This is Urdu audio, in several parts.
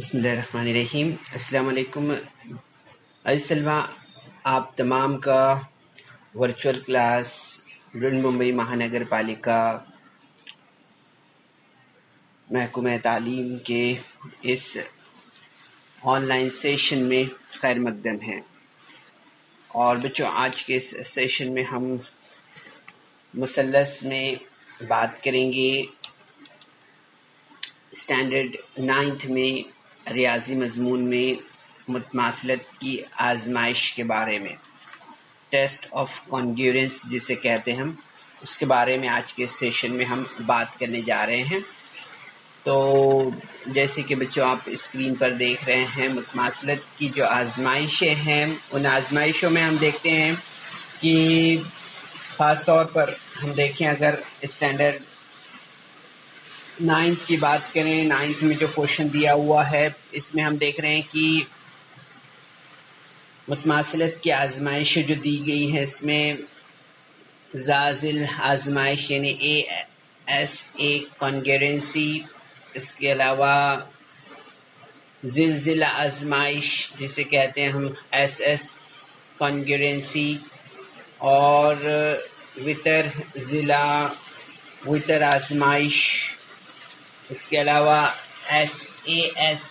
بسم اللہ الرحمن الرحیم۔ السلام علیکم عزیز طلبہ، آپ تمام کا ورچوئل کلاس ممبئی مہانگر پالیکا محکمہ تعلیم کے اس آن لائن سیشن میں خیر مقدم ہے۔ اور بچوں، آج کے اس سیشن میں ہم مثلث میں بات کریں گے، اسٹینڈرڈ 9 میں ریاضی مضمون میں متماثلت کی آزمائش کے بارے میں، ٹیسٹ آف کانگریئنس جسے کہتے ہیں ہم، اس کے بارے میں آج کے سیشن میں ہم بات کرنے جا رہے ہیں۔ تو جیسے کہ بچوں آپ اسکرین پر دیکھ رہے ہیں، متماثلت کی جو آزمائشیں ہیں، ان آزمائشوں میں ہم دیکھتے ہیں کہ خاص طور پر ہم دیکھیں اگر اسٹینڈرڈ 9 کی بات کریں، 9 میں جو کوشچن دیا ہوا ہے اس میں ہم دیکھ رہے ہیں کہ متماثلت کی آزمائش جو دی گئی ہے اس میں زازل آزمائش یعنی ASA کانگریئنسی، اس کے علاوہ زلزلہ آزمائش جسے کہتے ہیں ہم SS کانگریئنسی، اور وتر آزمائش، اس کے علاوہ SAS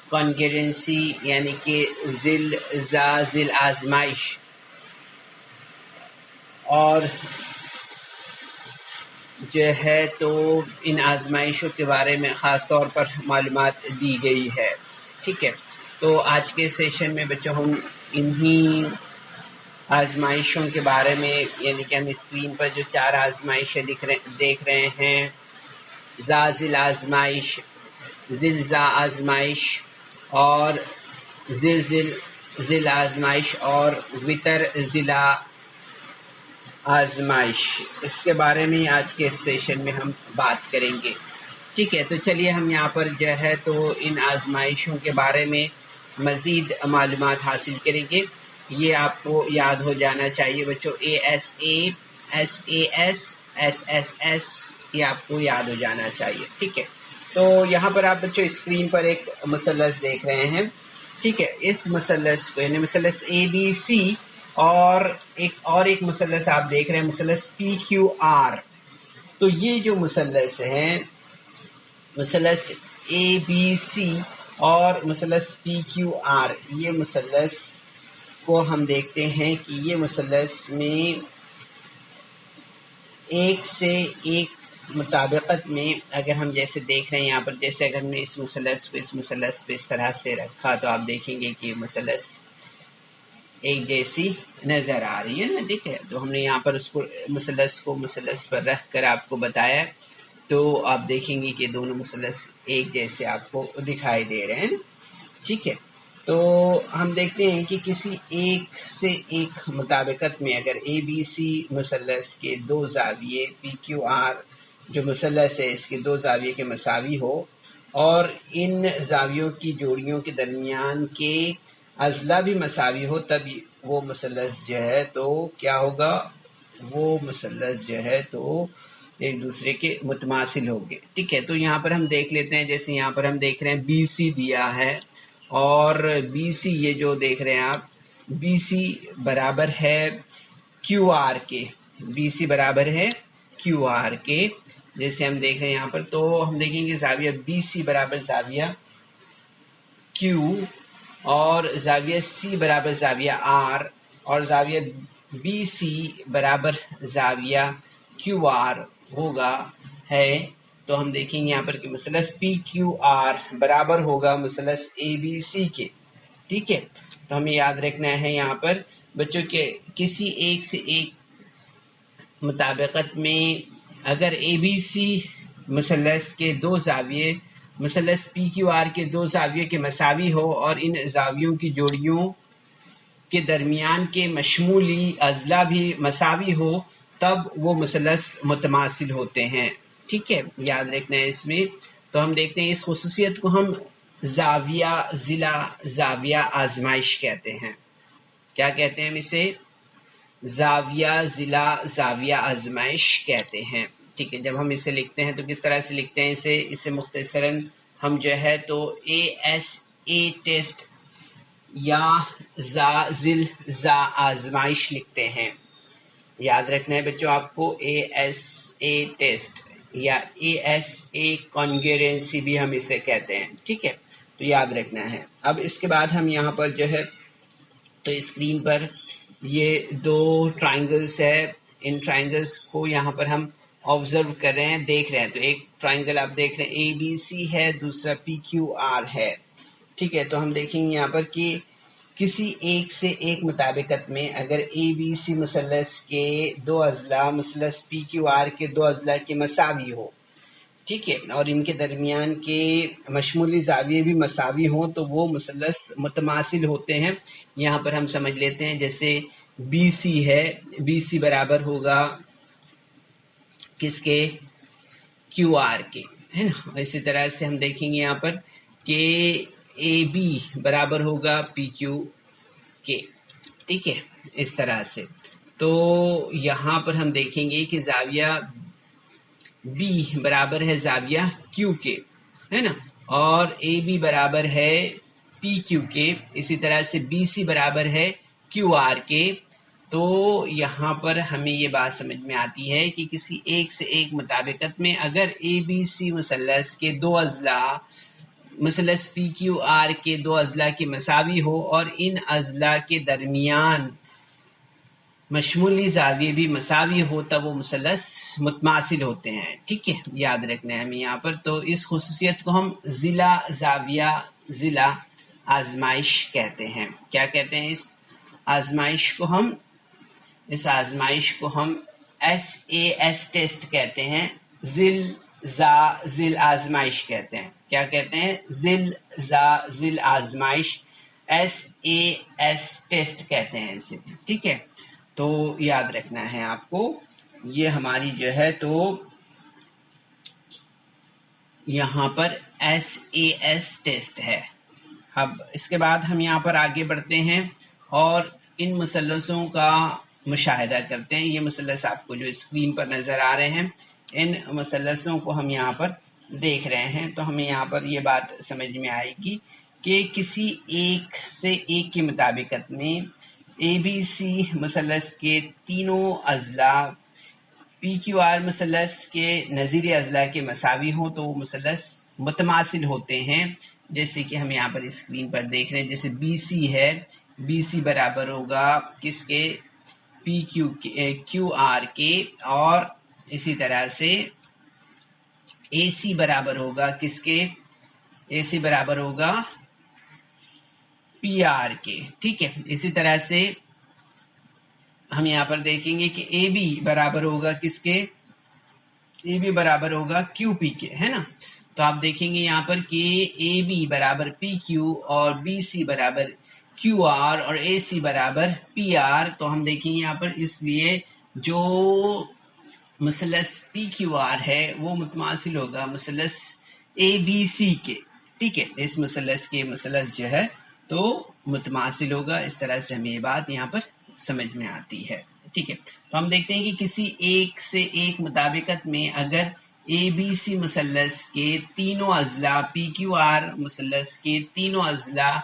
کانگریئنسی یعنی کہ زلزال آزمائش، اور جو ہے تو ان آزمائشوں کے بارے میں خاص طور پر معلومات دی گئی ہے۔ ٹھیک ہے، تو آج کے سیشن میں بچوں ہم انہی آزمائشوں کے بارے میں، یعنی کہ ہم اسکرین پر جو 4 آزمائشیں دیکھ رہے ہیں، زازل آزمائش، زلزال آزمائش، اور زلزل آزمائش، اور وتر ضلع آزمائش، اس کے بارے میں آج کے سیشن میں ہم بات کریں گے۔ ٹھیک ہے، تو چلیے ہم یہاں پر جو ہے تو ان آزمائشوں کے بارے میں مزید معلومات حاصل کریں گے۔ یہ آپ کو یاد ہو جانا چاہیے بچوں، ASA، SAS، SSS، یہ آپ کو یاد ہو جانا چاہیے۔ ٹھیک ہے، تو یہاں پر آپ بچوں اسکرین پر ایک مثلث دیکھ رہے ہیں۔ ٹھیک ہے، اس مثلث کو یعنی مثلث ABC، اور ایک مثلث آپ دیکھ رہے ہیں، مثلث PQR۔ تو یہ جو مثلث ہیں، مثلث ABC اور مثلث PQR، یہ مثلث کو ہم دیکھتے ہیں کہ یہ مثلث میں ایک سے ایک مطابقت میں، اگر ہم جیسے دیکھ رہے ہیں یہاں پر، جیسے اگر ہم نے اس مثلث پہ اس طرح سے رکھا تو آپ دیکھیں گے کہ مثلث ایک جیسی نظر آ رہی ہے نا۔ ٹھیک ہے، تو ہم نے یہاں پر اس کو مثلث پر رکھ کر آپ کو بتایا، تو آپ دیکھیں گے کہ دونوں مثلث ایک جیسے آپ کو دکھائی دے رہے ہیں۔ ٹھیک ہے، تو ہم دیکھتے ہیں کہ کسی ایک سے ایک مطابقت میں اگر ABC مثلث کے 2 زاویے، PQR جو مثلث ہے اس کے 2 زاویے کے مساوی ہو، اور ان زاویوں کی جوڑیوں کے درمیان کے اضلاع بھی مساوی ہو، تب وہ مثلث جو ہے تو کیا ہوگا، وہ مثلث جو ہے تو ایک دوسرے کے متماثل ہوگے۔ ٹھیک ہے، تو یہاں پر ہم دیکھ لیتے ہیں، جیسے یہاں پر ہم دیکھ رہے ہیں BC دیا ہے، اور BC یہ جو دیکھ رہے ہیں آپ، BC برابر ہے QR کے، BC برابر ہے QR کے، جیسے ہم دیکھ رہے ہیں یہاں پر، تو ہم دیکھیں گے زاویہ BC برابر زاویہ Q، اور زاویہ C برابر زاویہ R، اور زاویہ BC برابر زاویہ QR ہوگا ہے۔ تو ہم دیکھیں گے یہاں پر کہ مثلث PQR برابر ہوگا مثلث ABC کے۔ ٹھیک ہے، تو ہمیں یاد رکھنا ہے یہاں پر بچوں کے کسی ایک سے ایک مطابقت میں اگر ABC مثلث کے 2 زاویے مثلث PQR کے 2 زاویے کے مساوی ہو، اور ان زاویوں کی جوڑیوں کے درمیان کے مشمولی اضلاع بھی مساوی ہو، تب وہ مثلث متماثل ہوتے ہیں۔ ٹھیک ہے، یاد رکھنا ہے اس میں۔ تو ہم دیکھتے ہیں اس خصوصیت کو ہم زاویہ ضلع زاویہ آزمائش کہتے ہیں۔ کیا کہتے ہیں ہم اسے؟ زاویہ ضلع زاویہ آزمائش کہتے ہیں۔ ٹھیک ہے، جب ہم اسے لکھتے ہیں تو کس طرح سے لکھتے ہیں اسے مختصراً ہم جو ہے تو اے ایس اے ٹیسٹ یا زا زل زا آزمائش لکھتے ہیں. یاد رکھنا ہے بچوں آپ کو اے ایس اے ٹیسٹ یا اے ایس اے کانگرنسی بھی ہم اسے کہتے ہیں. ٹھیک ہے، تو یاد رکھنا ہے. اب اس کے بعد ہم یہاں پر جو ہے تو اسکرین پر یہ دو ٹرائنگلز ہے، ان ٹرائنگلز کو یہاں پر ہم آبزرو کر رہے ہیں، دیکھ رہے ہیں. تو ایک ٹرائنگل آپ دیکھ رہے ہیں اے بی سی ہے، دوسرا پی کیو آر ہے. ٹھیک ہے، تو ہم دیکھیں گے یہاں پر کہ کسی ایک سے ایک مطابقت میں اگر اے بی سی مثلث کے دو اضلاع مثلث پی کیو آر کے دو اضلاع کے مساوی ہو، ٹھیک ہے، اور ان کے درمیان کے مشمولی زاویے بھی مساوی ہوں تو وہ مثلث متماثل ہوتے ہیں. یہاں پر ہم سمجھ لیتے ہیں جیسے بی سی ہے، بی سی برابر ہوگا کس کے؟ کیو آر کے، ہے نا. اسی طرح سے ہم دیکھیں گے یہاں پر کہ اے بی برابر ہوگا پی کیو کے. ٹھیک ہے، اس طرح سے. تو یہاں پر ہم دیکھیں گے کہ زاویہ بی برابر ہے زاویہ کیو کے، ہے نا، اور اے بی برابر ہے پی کیو کے. اسی طرح سے بی سی برابر ہے کیو آر کے. تو یہاں پر ہمیں یہ بات سمجھ میں آتی ہے کہ کسی ایک سے ایک مطابقت میں اگر اے بی سی مثلث کے دو اضلاع مثلث پی کیو آر کے دو اضلاع کے مساوی ہو اور ان اضلاع کے درمیان مشمولی زاویے بھی مساوی ہو تب وہ مثلث متماثل ہوتے ہیں. ٹھیک ہے، یاد رکھنا ہے ہمیں یہاں پر. تو اس خصوصیت کو ہم ضلع زاویہ ضلع آزمائش کہتے ہیں. کیا کہتے ہیں اس آزمائش کو؟ اس آزمائش کو ہم ایس اے ایس ٹیسٹ کہتے ہیں، ضل زا ضل آزمائش کہتے ہیں. کیا کہتے ہیں؟ ضل زا ضل آزمائش، ایس اے ایس ٹیسٹ کہتے ہیں اسے. ٹھیک ہے، تو یاد رکھنا ہے آپ کو. یہ ہماری جو ہے تو یہاں پر ایس اے ایس ٹیسٹ ہے. اب اس کے بعد ہم یہاں پر آگے بڑھتے ہیں اور ان مثلثوں کا مشاہدہ کرتے ہیں. یہ مثلث آپ کو جو اسکرین پر نظر آ رہے ہیں، ان مثلثوں کو ہم یہاں پر دیکھ رہے ہیں. تو ہمیں یہاں پر یہ بات سمجھ میں آئے گی کہ کسی ایک سے ایک کی مطابقت میں اے بی سی مثلث کے تینوں اضلاع پی کیو آر مثلث کے نظیری اضلاع کے مساوی ہوں تو وہ مثلث متماثل ہوتے ہیں. جیسے کہ ہم یہاں پر اسکرین پر دیکھ رہے ہیں، جیسے بی سی ہے، بی سی برابر ہوگا کس کے؟ پی کیو آر کے. اور اسی طرح سے اے سی برابر ہوگا کس کے؟ اے سی برابر ہوگا پی آر کے. ٹھیک ہے، اسی طرح سے ہم یہاں پر دیکھیں گے کہ اے بی برابر ہوگا کس کے؟ اے بی برابر ہوگا کیو پی کے، ہے نا. تو آپ دیکھیں گے یہاں پر کہ اے بی برابر پی کیو اور بی سی برابر کیو آر اور اے سی برابر پی آر. تو ہم دیکھیں گے یہاں پر اس لیے جو مثلث پی کیو آر ہے وہ متماثل ہوگا مثلث اے بی سی کے. ٹھیک ہے، اس مثلث کے مثلث جو ہے تو متماثل ہوگا. اس طرح سے ہمیں یہ بات یہاں پر سمجھ میں آتی ہے. ٹھیک ہے، تو ہم دیکھتے ہیں کہ کسی ایک سے ایک مطابقت میں اگر اے بی سی مثلث کے تینوں اضلاع پی کیو آر مثلث کے تینوں اضلاع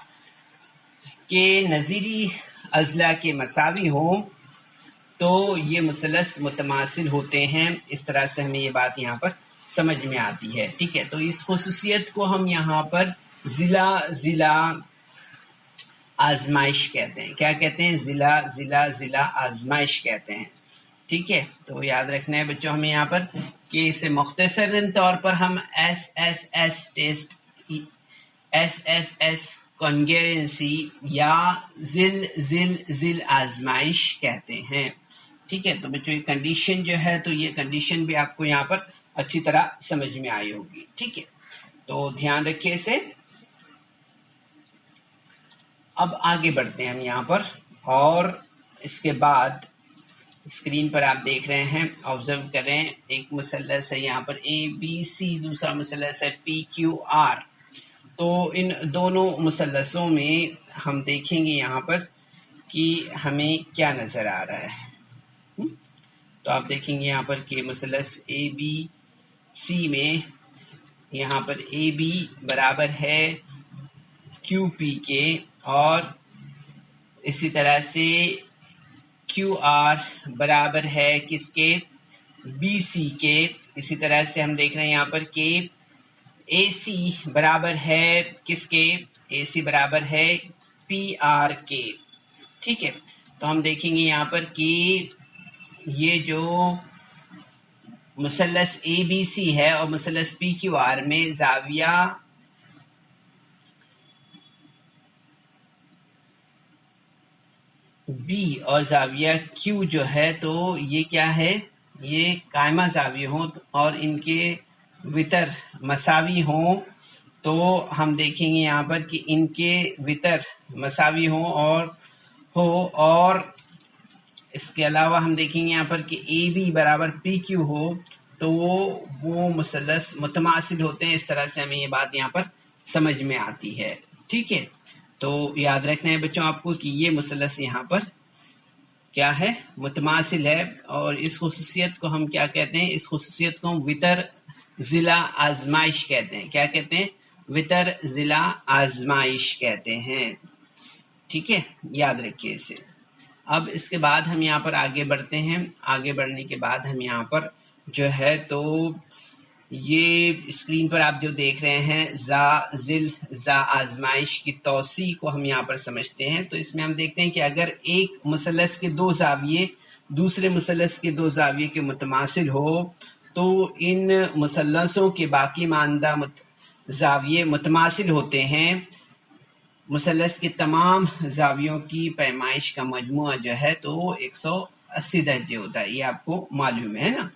کے نظیری اضلاع کے مساوی ہوں تو یہ مثلث متماثل ہوتے ہیں. اس طرح سے ہمیں یہ بات یہاں پر سمجھ میں آتی ہے. ٹھیک ہے، تو اس خصوصیت کو ہم یہاں پر ضلع آزمائش کہتے ہیں. کیا کہتے ہیں؟ ضلع آزمائش کہتے ہیں. ٹھیک ہے، تو یاد رکھنا ہے بچوں ہمیں یہاں پر کہ اسے مختصراً طور پر ہم S S S test, S S S congruency یا ضل آزمائش کہتے ہیں. ٹھیک ہے، تو بچوں یہ کنڈیشن جو ہے تو یہ کنڈیشن بھی آپ کو یہاں پر اچھی طرح سمجھ میں آئی ہوگی. ٹھیک ہے، تو دھیان رکھیے اسے. اب آگے بڑھتے ہیں ہم یہاں پر اور اس کے بعد اسکرین پر آپ دیکھ رہے ہیں، آبزرو کر رہے ہیں، ایک مثلث ہے یہاں پر اے بی سی، دوسرا مثلث ہے پی کیو آر. تو ان دونوں مثلثوں میں ہم دیکھیں گے یہاں پر کہ ہمیں کیا نظر آ رہا ہے. تو آپ دیکھیں گے یہاں پر کہ مثلث اے بی سی میں یہاں پر اے بی برابر ہے کیو پی کے، اور اسی طرح سے کیو آر برابر ہے کس کے، بی سی کے۔ اسی طرح سے ہم دیکھ رہے ہیں یہاں پر کہ اے سی برابر ہے کس کے، اے سی برابر ہے پی آر کے، ٹھیک ہے۔ تو ہم دیکھیں گے یہاں پر کہ یہ جو مثلث اے بی سی ہے اور مثلث پی کیو آر میں زاویہ بی اور زاویہ کیو جو ہے تو یہ کیا ہے، یہ قائمہ زاویہ ہوں اور ان کے وتر مساوی ہوں، تو ہم دیکھیں گے یہاں پر کہ ان کے وتر مساوی ہوں اور اس کے علاوہ ہم دیکھیں گے یہاں پر کہ اے بی برابر پی کیو ہو تو وہ مثلث متماثل ہوتے ہیں۔ اس طرح سے ہمیں یہ بات یہاں پر سمجھ میں آتی ہے، ٹھیک ہے۔ تو یاد رکھنا ہے بچوں آپ کو کہ یہ مثلث یہاں پر کیا ہے، متماثل ہے، اور اس خصوصیت کو ہم کیا کہتے ہیں، اس خصوصیت کو ہم وتر ضلع آزمائش کہتے ہیں۔ کیا کہتے ہیں؟ وتر ضلع آزمائش کہتے ہیں، ٹھیک ہے، یاد رکھیے اسے۔ اب اس کے بعد ہم یہاں پر آگے بڑھتے ہیں۔ آگے بڑھنے کے بعد ہم یہاں پر جو ہے تو یہ اسکرین پر آپ جو دیکھ رہے ہیں زا آزمائش کی توسیع کو ہم یہاں پر سمجھتے ہیں۔ تو اس میں ہم دیکھتے ہیں کہ اگر ایک مثلث کے دو زاویے دوسرے مثلث کے دو زاویے کے متماثل ہو تو ان مثلثوں کے باقی ماندہ زاویے متماثل ہوتے ہیں۔ مثلث کے تمام زاویوں کی پیمائش کا مجموعہ جو ہے تو 180 درجے ہوتا ہے، یہ آپ کو معلوم ہے نا۔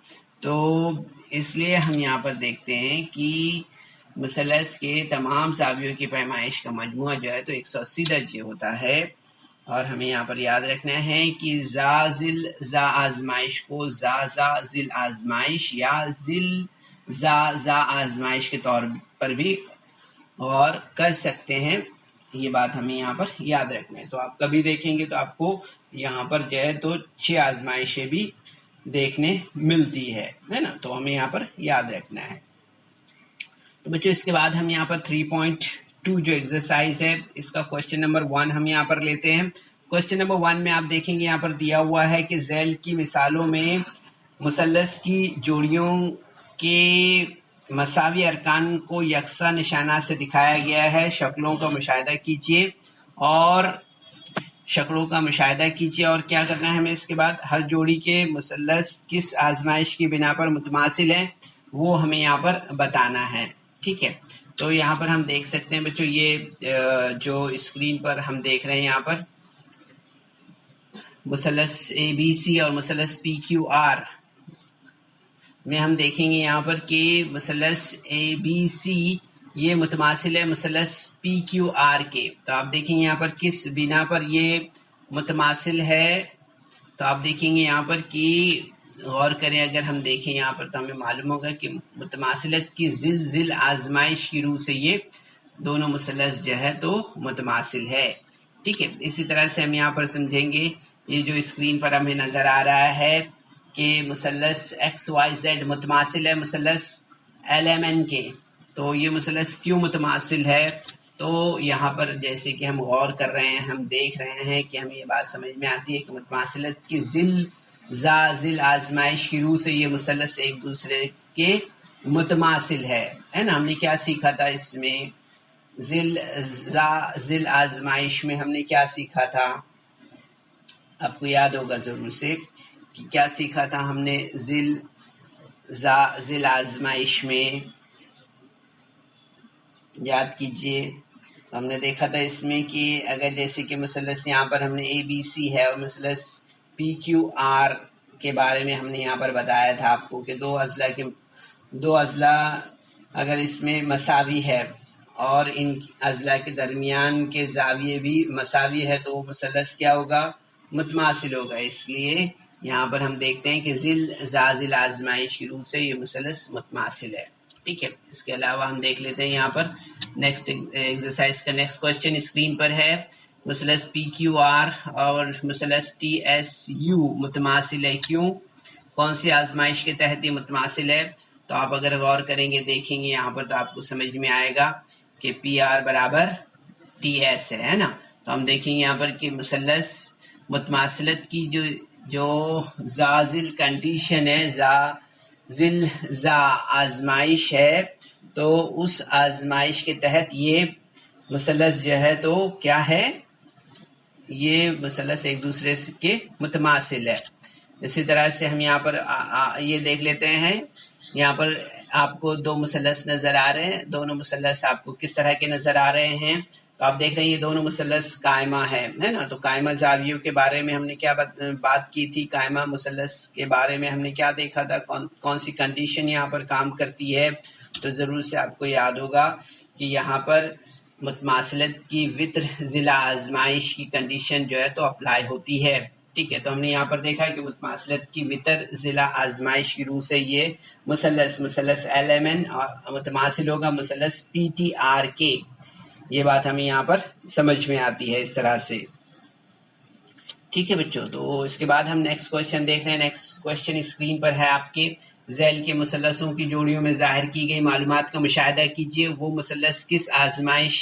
تو اس لیے ہم یہاں پر دیکھتے ہیں کہ مثلث کے تمام زاویوں کی پیمائش کا مجموعہ جو ہے تو 180 درجے ہوتا ہے، اور ہمیں یہاں پر یاد رکھنا ہے کہ زا آزمائش کو زا ذل آزمائش یا زا آزمائش کے طور پر بھی غور کر سکتے ہیں۔ یہ بات ہمیں یہاں پر یاد رکھنا ہے۔ تو آپ کبھی دیکھیں گے تو آپ کو یہاں پر جو ہے تو 6 آزمائشیں بھی دیکھنے ملتی ہے نا، تو ہمیں یہاں پر یاد رکھنا ہے۔ تو بچوں اس کے بعد ہم یہاں پر 3.2 جو ایکسرسائز ہے اس کا کوشچن نمبر 1 ہم یہاں پر لیتے ہیں۔ کوشچن نمبر 1 میں آپ دیکھیں گے یہاں پر دیا ہوا ہے کہ ذیل کی مثالوں میں مثلث کی جوڑیوں کے مساوی ارکان کو یکساں نشانات سے دکھایا گیا ہے۔ شکلوں کا مشاہدہ کیجیے اور کیا کرنا ہے ہمیں اس کے بعد، ہر جوڑی کے مثلث کس آزمائش کی بنا پر متماثل ہے وہ ہمیں یہاں پر بتانا ہے، ٹھیک ہے۔ تو یہاں پر ہم دیکھ سکتے ہیں بچوں، یہ جو اسکرین پر ہم دیکھ رہے ہیں یہاں پر مثلث اے بی سی اور مثلث پی کیو آر میں ہم دیکھیں گے یہاں پر کہ مثلث اے بی سی یہ متماثل ہے مثلث پی کیو آر کے۔ تو آپ دیکھیں گے یہاں پر کس بنا پر یہ متماثل ہے، تو آپ دیکھیں گے یہاں پر کہ غور کریں، اگر ہم دیکھیں یہاں پر تو ہمیں معلوم ہوگا کہ متماثلت کی ذل آزمائش کی روح سے یہ دونوں مثلث جو ہے تو متماثل ہے، ٹھیک ہے۔ اسی طرح سے ہم یہاں پر سمجھیں گے، یہ جو اسکرین پر ہمیں نظر آ رہا ہے کہ مثلث ایکس وائی زیڈ متماثل ہے مثلث ایل ایم این کے، تو یہ مثلث کیوں متماثل ہے؟ تو یہاں پر جیسے کہ ہم غور کر رہے ہیں، ہم دیکھ رہے ہیں کہ ہمیں یہ بات سمجھ میں آتی ہے کہ متماثلت کی ذل آزمائش کی روح سے یہ مثلث ایک دوسرے کے متماثل ہے نا۔ ہم نے کیا سیکھا تھا اس میں، ذل آزمائش میں ہم نے کیا سیکھا تھا، آپ کو یاد ہوگا ضرور سے کہ کیا سیکھا تھا ہم نے ذل آزمائش میں، یاد کیجئے۔ ہم نے دیکھا تھا اس میں کہ اگر جیسے کہ مثلث یہاں پر ہم نے اے بی سی ہے اور مثلث پی کیو آر کے بارے میں ہم نے یہاں پر بتایا تھا آپ کو کہ دو اضلاع اگر اس میں مساوی ہے اور ان اضلاع کے درمیان کے زاویے بھی مساوی ہے تو وہ مثلث کیا ہوگا، متماثل ہوگا۔ اس لیے یہاں پر ہم دیکھتے ہیں کہ ذل آزمائش کی روح سے یہ مثلث متماثل ہے، ٹھیک ہے۔ اس کے علاوہ ہم دیکھ لیتے ہیں یہاں پر نیکسٹ ایکسرسائز کا نیکسٹ کوشچن اسکرین پر ہے، مثلث پی کیو آر اور مثلث ٹی ایس یو متماثل ہے کیوں؟ کون سی آزمائش کے تحت یہ متماثل ہے؟ تو آپ اگر غور کریں گے دیکھیں گے یہاں پر تو آپ کو سمجھ میں آئے گا کہ پی آر برابر ٹی ایس ہے نا. تو ہم دیکھیں گے یہاں پر کہ مثلث متماثلت کی جو زازل کنڈیشن ہے، زا آزمائش ہے، تو اس آزمائش کے تحت یہ مثلث جو ہے تو کیا ہے، یہ مثلث ایک دوسرے کے متماثل ہے. اسی طرح سے ہم یہاں پر یہ دیکھ لیتے ہیں، یہاں پر آپ کو دو مثلث نظر آ رہے ہیں. دونوں مثلث آپ کو کس طرح کے نظر آ رہے ہیں؟ تو آپ دیکھ رہے ہیں یہ دونوں مثلث قائمہ ہے نا. تو قائمہ زاویوں کے بارے میں ہم نے کیا بات کی تھی؟ قائمہ مثلث کے بارے میں ہم نے کیا دیکھا تھا؟ کون سی کنڈیشن یہاں پر کام کرتی ہے؟ تو ضرور سے آپ کو یاد ہوگا کہ یہاں پر متماثلت کی وطر ضلع آزمائش کی کنڈیشن جو ہے تو اپلائی ہوتی ہے. ٹھیک ہے، تو ہم نے یہاں پر دیکھا کہ متماثلت کی وطر ضلع آزمائش کی روح سے یہ مثلث ایل ایم این اور متماثل ہوگا مثلث پی ٹی آر کے. یہ بات ہمیں یہاں پر سمجھ میں آتی ہے اس طرح سے. ٹھیک ہے بچوں، تو اس کے بعد ہم نیکسٹ کوشچن دیکھ رہے ہیں. نیکسٹ کوشچن اسکرین پر ہے آپ کے. ذیل کے مثلثوں کی جوڑیوں میں ظاہر کی گئی معلومات کا مشاہدہ کیجیے. وہ مثلث کس آزمائش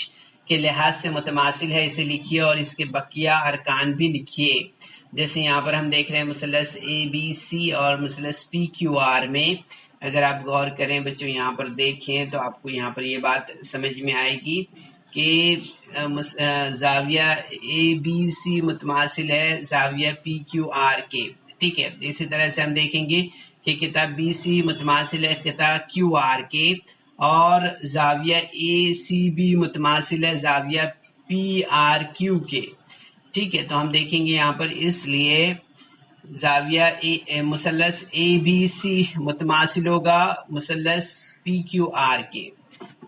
کے لحاظ سے متماثل ہے اسے لکھیے اور اس کے بقیہ ارکان بھی لکھیے. جیسے یہاں پر ہم دیکھ رہے ہیں مثلث اے بی سی اور مثلث پی کیو آر میں اگر آپ غور کریں بچوں یہاں پر دیکھیں تو آپ کو یہاں پر یہ بات سمجھ میں آئے گی کہ زاویہ اے بی سی متماثل ہے زاویہ پی کیو آر کے. ٹھیک ہے، اسی طرح سے ہم دیکھیں گے کہ خطہ بی سی متماثل ہے خطہ کیو آر کے، اور زاویہ اے سی بی متماثل ہے زاویہ پی آر کیو کے. ٹھیک ہے، تو ہم دیکھیں گے یہاں پر اس لیے زاویہ مثلث اے بی سی متماثل ہوگا مثلث پی کیو آر کے.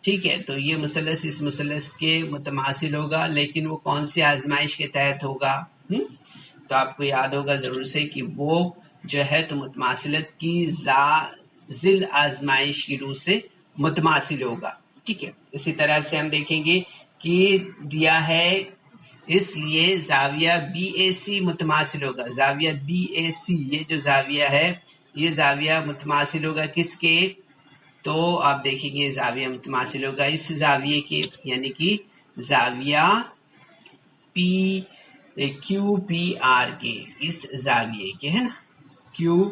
ٹھیک ہے، تو یہ مثلث اس مثلث کے متماثل ہوگا، لیکن وہ کون سی آزمائش کے تحت ہوگا؟ تو آپ کو یاد ہوگا ضرور سے کہ وہ جو ہے تو متماثلت کی زل آزمائش کی روح سے متماثل ہوگا. ٹھیک ہے، اسی طرح سے ہم دیکھیں گے کہ دیا ہے اس لیے زاویہ بی اے سی متماثل ہوگا. زاویہ بی اے سی یہ جو زاویہ ہے یہ زاویہ متماثل ہوگا کس کے؟ تو آپ دیکھیں گے زاویہ متماثل ہوگا اس زاویے کے، یعنی کہ زاویہ پی کیو پی آر کے، اس زاویے کے ہے نا، کیو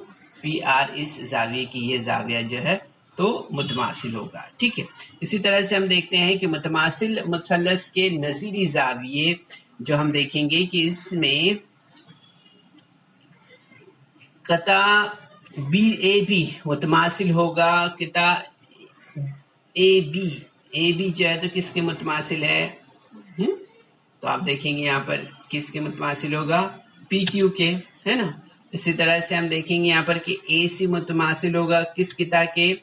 پی آر اس زاویے کی یہ زاویہ جو ہے تو متماثل ہوگا. ٹھیک ہے، اسی طرح سے ہم دیکھتے ہیں کہ متماثل مثلث کے نظیری زاویے جو ہم دیکھیں گے کہ اس میں قطع بی اے بی متماثل ہوگا قطع اے بی جو ہے تو کس کے متماثل ہے؟ تو آپ دیکھیں گے یہاں پر کس کے متماثل ہوگا؟ پی کیو کے، ہے نا. اسی طرح سے ہم دیکھیں گے یہاں پر کہ اے سی متماثل ہوگا کس قطع کے؟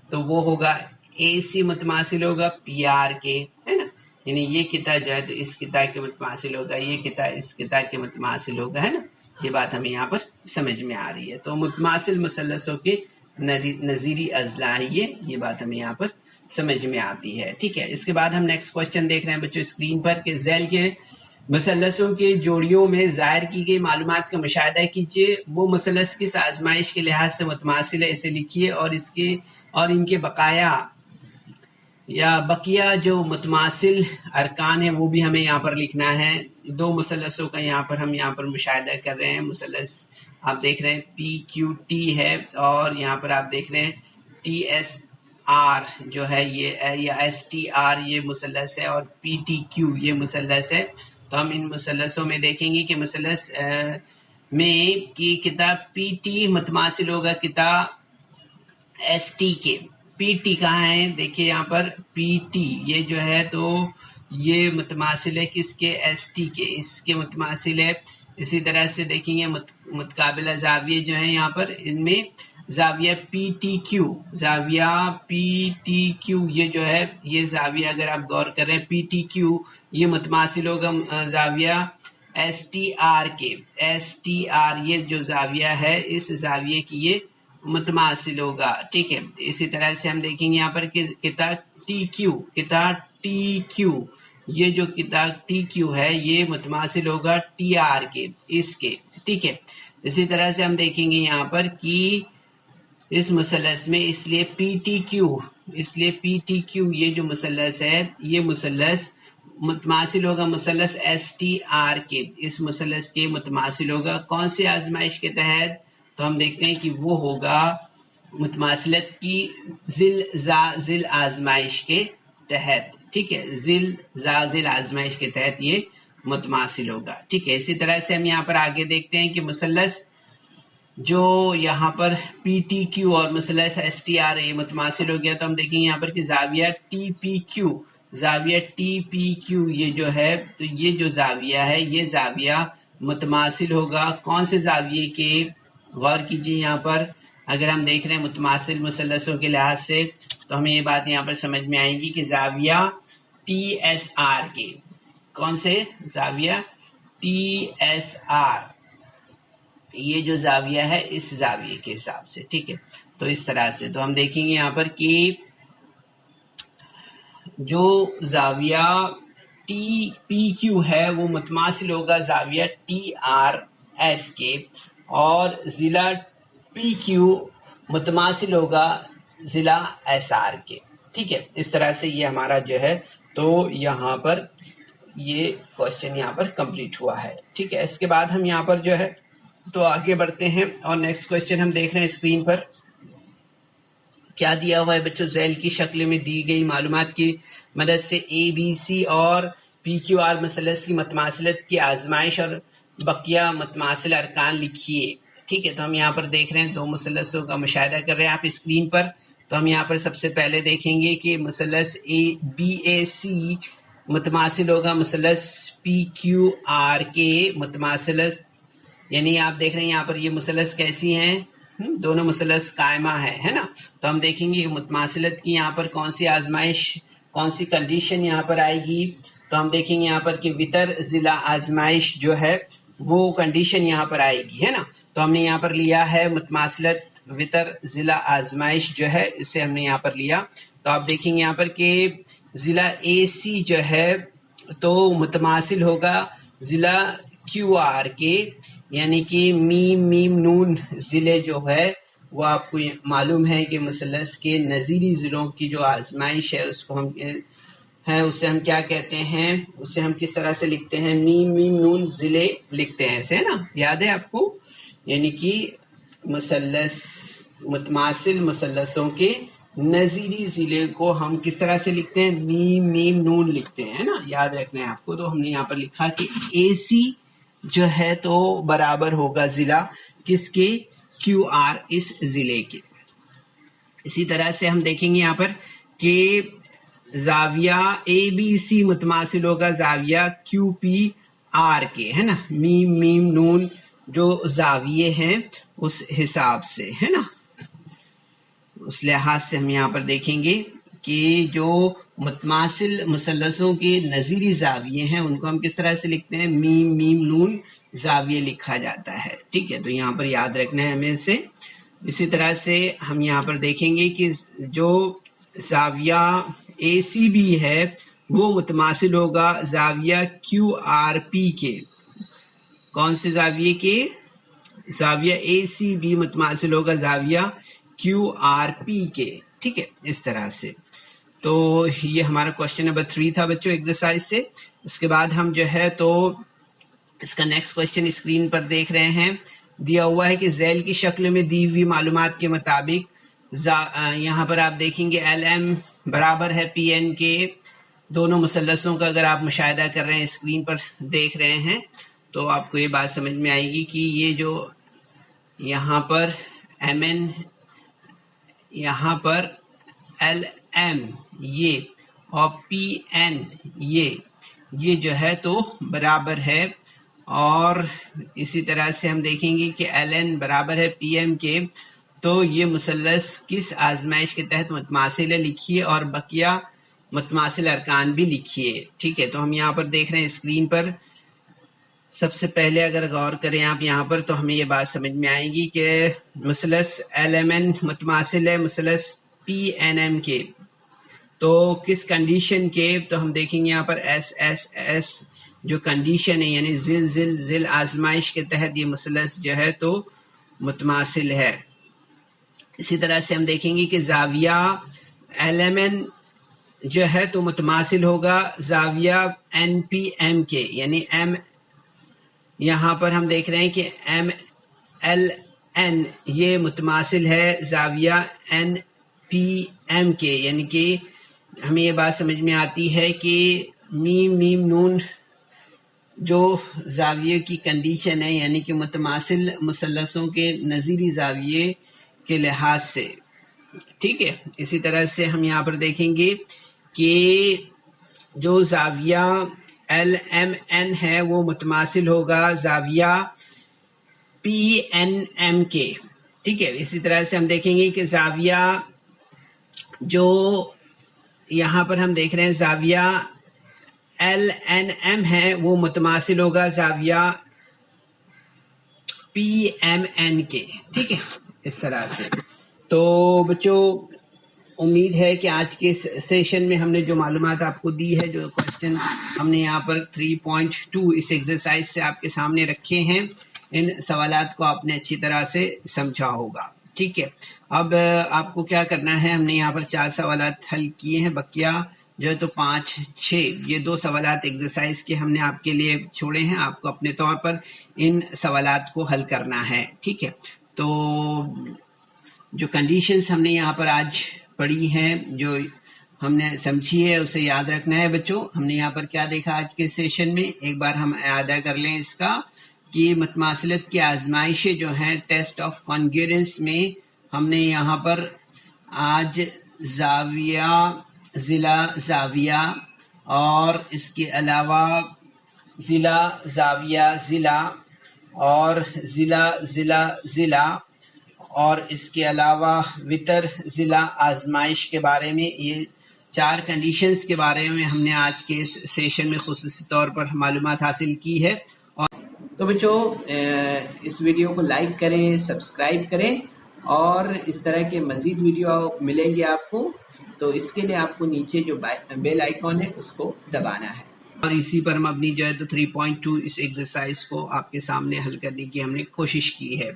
تو وہ ہوگا اے سی متماثل ہوگا پی آر کے، ہے نا. یعنی یہ قطع جو ہے تو اس قطع کے متماثل ہوگا، یہ قطع اس قطع کے متماثل ہوگا، ہے نا. یہ بات ہمیں یہاں پر سمجھ میں آ رہی ہے. تو متماثل مثلثوں کے نظیری اضلاع یہ بات ہمیں یہاں پر سمجھ میں آتی ہے. ٹھیک ہے، اس کے بعد ہم نیکسٹ کوشچن دیکھ رہے ہیں بچوں اسکرین پر کہ ذیل کے مثلثوں کے جوڑیوں میں ظاہر کی گئی معلومات کا مشاہدہ کیجیے. وہ مثلث کس آزمائش کے لحاظ سے متماثل ہے اسے لکھیے اور ان کے بقیہ جو متماثل ارکان ہیں وہ بھی ہمیں یہاں پر لکھنا ہے. دو مثلثوں کا یہاں پر مشاہدہ کر رہے ہیں. مثلث آپ دیکھ رہے ہیں پی کیو ٹی ہے، اور یہاں پر آپ دیکھ رہے ہیں ٹی ایس آر جو ہے یہ ایس ٹی آر یہ مثلث ہے، اور پی ٹی کیو یہ مثلث ہے. تو ہم ان مثلثوں میں دیکھیں گے کہ مثلث میں کی قطع پی ٹی متماثل ہوگا قطع ایس ٹی کے. پی ٹی کہاں ہے؟ دیکھیے یہاں پر پی ٹی یہ جو ہے تو یہ متماثل ہے کس کے؟ ایس ٹی کے، اس کے متماثل ہے. اسی طرح سے دیکھیں گے متقابلہ زاویے جو ہیں یہاں پر ان میں زاویہ پی ٹی کیو یہ جو ہے یہ زاویہ اگر آپ غور کریں پی ٹی کیو یہ متماثل ہوگا زاویہ ایس ٹی آر کے. ایس ٹی آر یہ جو زاویہ ہے اس زاویے کی یہ متماثل ہوگا. ٹھیک ہے، اسی طرح سے ہم دیکھیں گے یہاں پر کہ قطع ٹی کیو یہ جو قطع ٹی کیو ہے یہ متماثل ہوگا ٹی آر کے اس کے. ٹھیک ہے، اسی طرح سے ہم دیکھیں گے یہاں پر کہ اس مثلث میں، اس لیے پی ٹی کیو یہ جو مثلث ہے، یہ مثلث متماثل ہوگا مثلث ایس ٹی آر کے، اس مثلث کے متماثل ہوگا کون سی آزمائش کے تحت؟ تو ہم دیکھتے ہیں کہ وہ ہوگا متماثلت کی ذل آزمائش کے تحت، ٹھیک ہے، ذل آزمائش کے تحت یہ متماثل ہوگا، ٹھیک ہے۔ اسی طرح سے ہم یہاں پر آگے دیکھتے ہیں کہ مثلث جو یہاں پر پی ٹی کیو اور مثلث ایس ٹی آر یہ متماثل ہو گیا، تو ہم دیکھیں گے یہاں پر کہ زاویہ ٹی پی کیو یہ جو ہے، تو یہ جو زاویہ ہے یہ زاویہ متماثل ہوگا کون سے زاویے کے؟ غور کیجیے یہاں پر، اگر ہم دیکھ رہے ہیں متماثل مثلثوں کے لحاظ سے تو ہمیں یہ بات یہاں پر سمجھ میں آئے گی کہ زاویہ ٹی ایس آر کے، کون سے زاویہ ٹی ایس آر، یہ جو زاویہ ہے اس زاویے کے حساب سے، ٹھیک ہے۔ تو اس طرح سے تو ہم دیکھیں گے یہاں پر کہ جو زاویہ ٹی پی کیو ہے وہ متماثل ہوگا زاویہ ٹی آر ایس کے، اور ضلع پی کیو متماثل ہوگا ضلع ایس آر کے، ٹھیک ہے۔ اس طرح سے یہ ہمارا جو ہے تو یہاں پر یہ کوشچن یہاں پر کمپلیٹ ہوا ہے، ٹھیک ہے۔ اس کے بعد ہم یہاں پر جو ہے تو آگے بڑھتے ہیں، اور نیکسٹ کوشچن ہم دیکھ رہے ہیں اسکرین پر کیا دیا ہوا ہے بچوں، ذیل کی شکل میں دی گئی معلومات کی مدد سے اے بی سی اور پی کیو آر مثلث کی متماثلت کی آزمائش اور بقیہ متماثل ارکان لکھیے، ٹھیک ہے۔ تو ہم یہاں پر دیکھ رہے ہیں دو مثلثوں کا مشاہدہ کر رہے ہیں آپ اسکرین پر، تو ہم یہاں پر سب سے پہلے دیکھیں گے کہ مثلث بی اے سی متماثل ہوگا مثلث پی کیو آر کے متماثلت، یعنی آپ دیکھ رہے ہیں یہاں پر یہ مثلث کیسی ہیں، دونوں مثلث قائمہ ہے نا۔ تو ہم دیکھیں گے متماثلت کی یہاں پر کون سی آزمائش، کون سی کنڈیشن یہاں پر آئے گی، تو ہم دیکھیں گے یہاں پر کہ وتر ضلع آزمائش جو ہے وہ کنڈیشن یہاں پر آئے گی، ہے نا۔ تو ہم نے یہاں پر لیا ہے متماثلت وتر ضلع آزمائش جو ہے، اسے ہم نے یہاں پر لیا، تو آپ دیکھیں گے یہاں پر کہ ضلع اے سی جو ہے تو متماثل ہوگا ضلع کیو آر کے، یعنی کہ میم نون ضلع جو ہے وہ آپ کو معلوم ہے کہ مثلث کے نظیری ضلعوں کی جو آزمائش ہے اس کو ہم اسے ہم کیا کہتے ہیں، اسے ہم کس طرح سے لکھتے ہیں، میم نون ضلع لکھتے ہیں، ایسے ہے نا، یاد ہے آپ کو، یعنی کہ متماثل مثلثوں کے نظیری ضلع کو ہم کس طرح سے لکھتے ہیں، میم نون لکھتے ہیں نا، یاد رکھنا ہے آپ کو۔ تو ہم نے یہاں پر لکھا کہ اے سی جو ہے تو برابر ہوگا ضلع کس کے، کیو آر اس ضلع کے۔ اسی طرح سے ہم دیکھیں گے یہاں پر کہ زاویہ اے بی سی متماثل ہوگا زاویہ کیو پی آر کے، ہے نا، میم نون جو زاویے ہیں اس حساب سے، ہے نا، اس لحاظ سے ہم یہاں پر دیکھیں گے کہ جو متماثل مثلثوں کے نظیری زاویے ہیں ان کو ہم کس طرح سے لکھتے ہیں، میم نون زاویے لکھا جاتا ہے، ٹھیک ہے۔ تو یہاں پر یاد رکھنا ہے ہمیں سے۔ اسی طرح سے ہم یہاں پر دیکھیں گے کہ جو زاویہ اے سی بھی ہے وہ متماثل ہوگا زاویہ کیو آر پی کے، کون سے زاویے کے، زاویہ اے سی بھی متماثل ہوگا زاویہ کیو آر پی کے، ٹھیک ہے، اس طرح سے۔ تو یہ ہمارا کوشچن نمبر 3 تھا بچوں ایکسرسائز سے۔ اس کے بعد ہم جو ہے تو اس کا نیکسٹ کوشچن اسکرین پر دیکھ رہے ہیں، دیا ہوا ہے کہ ذیل کی شکل میں دی ہوئی معلومات کے مطابق یہاں پر آپ دیکھیں گے ایل ایم برابر ہے پی این کے، دونوں مثلثوں کا اگر آپ مشاہدہ کر رہے ہیں اسکرین پر دیکھ رہے ہیں تو آپ کو یہ بات سمجھ میں آئے گی کہ یہ جو یہاں پر ایم این، یہاں پر ایل ایم یہ اور پی این یہ جو ہے تو برابر ہے، اور اسی طرح سے ہم دیکھیں گے کہ ایل این برابر ہے پی ایم کے، تو یہ مثلث کس آزمائش کے تحت متماثل ہے لکھیے، اور بقیہ متماثل ارکان بھی لکھیے، ٹھیک ہے۔ تو ہم یہاں پر دیکھ رہے ہیں اسکرین پر، سب سے پہلے اگر غور کریں آپ یہاں پر تو ہمیں یہ بات سمجھ میں آئے گی کہ مثلث ایل ایم این متماثل ہے مثلث پی این ایم کے، تو کس کنڈیشن کے، تو ہم دیکھیں گے یہاں پر ایس ایس ایس جو کنڈیشن ہے، یعنی ذل آزمائش کے تحت یہ مثلث جو ہے تو متماثل ہے، اسی طرح سے ہم دیکھیں گے کہ زاویہ LMN جو ہے تو متماثل ہوگا زاویہ NPM کے، یعنی M یہاں پر ہم دیکھ رہے ہیں کہ MLN یہ متماثل ہے زاویہ NPM کے، یعنی کہ ہمیں یہ بات سمجھ میں آتی ہے کہ میم میم نون جو زاویے کی کنڈیشن ہے، یعنی کہ متماثل مثلثوں کے نظیری زاویے کے لحاظ سے، ٹھیک ہے۔ اسی طرح سے ہم یہاں پر دیکھیں گے کہ جو زاویہ LMN ہے وہ متماثل ہوگا زاویہ PNM کے، ٹھیک ہے۔ اسی طرح سے ہم دیکھیں گے کہ زاویہ جو یہاں پر ہم دیکھ رہے ہیں زاویہ LNM ہے وہ متماثل ہوگا زاویہ PMN کے، ٹھیک ہے، اس طرح سے۔ تو بچوں امید ہے کہ آج کے سیشن میں ہم نے جو معلومات آپ کو دی ہے، جو کوشچن ہم نے یہاں پر 3.2 اس ایکسرسائز سے آپ کے سامنے رکھے ہیں، ان سوالات کو آپ نے اچھی طرح سے سمجھا ہوگا، ٹھیک ہے۔ اب آپ کو کیا کرنا ہے، ہم نے یہاں پر 4 سوالات حل کیے ہیں، بقیہ جو ہے تو 5 6 یہ 2 سوالات ایکسرسائز کے ہم نے آپ کے لیے چھوڑے ہیں، آپ کو اپنے طور پر ان سوالات کو حل کرنا ہے، ٹھیک ہے۔ تو جو کنڈیشنز ہم نے یہاں پر آج پڑھی ہیں، جو ہم نے سمجھی ہے، اسے یاد رکھنا ہے بچوں۔ ہم نے یہاں پر کیا دیکھا آج کے سیشن میں، ایک بار ہم اعادہ کر لیں اس کا، کہ متماثلت کی آزمائشیں جو ہیں ٹیسٹ آف کانگرنس میں، ہم نے یہاں پر آج زاویہ ضلع زاویہ اور اس کے علاوہ ضلع زاویہ ضلع اور ضلع ضلع ضلع اور اس کے علاوہ وتر ضلع آزمائش کے بارے میں، یہ 4 کنڈیشنز کے بارے میں ہم نے آج کے اس سیشن میں خصوصی طور پر معلومات حاصل کی ہے۔ اور تو بچوں اس ویڈیو کو لائک کریں، سبسکرائب کریں، اور اس طرح کے مزید ویڈیو ملیں گے آپ کو، تو اس کے لیے آپ کو نیچے جو بیل آئیکن ہے اس کو دبانا ہے۔ اور اسی پر مبنی جو ہے تو 3.2 اس ایکسرسائز کو آپ کے سامنے حل کرنے کی ہم نے کوشش کی ہے۔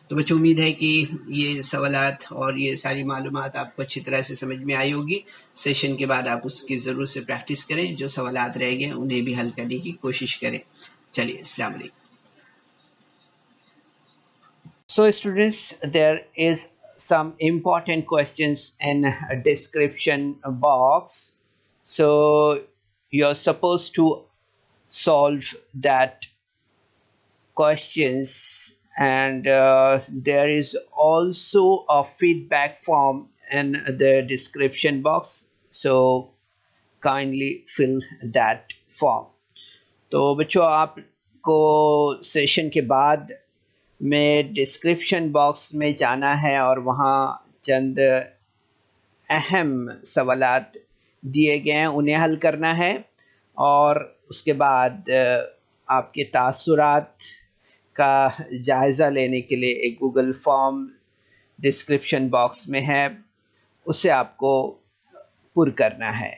تو بچوں امید ہے کہ یہ سوالات اور یہ ساری معلومات آپ کو اچھی طرح سے سمجھ میں آئی ہوگی۔ سیشن کے بعد آپ اس کی ضرور سے پریکٹس کریں، جو سوالات رہ گئے انہیں بھی حل کرنے کی کوشش کریں۔ چلیے، السلام علیکم۔ So students, there is some important questions in a description box. So you're supposed to solve that questions, and there is also a feedback form in the description box, so kindly fill that form. تو بچوں آپ کو سیشن کے بعد میں ڈسکرپشن باکس میں جانا ہے اور وہاں چند اہم سوالات دیے گئے ہیں، انہیں حل کرنا ہے، اور اس کے بعد آپ کے تاثرات کا جائزہ لینے کے لیے ایک گوگل فارم ڈسکرپشن باکس میں ہے، اسے آپ کو پر کرنا ہے۔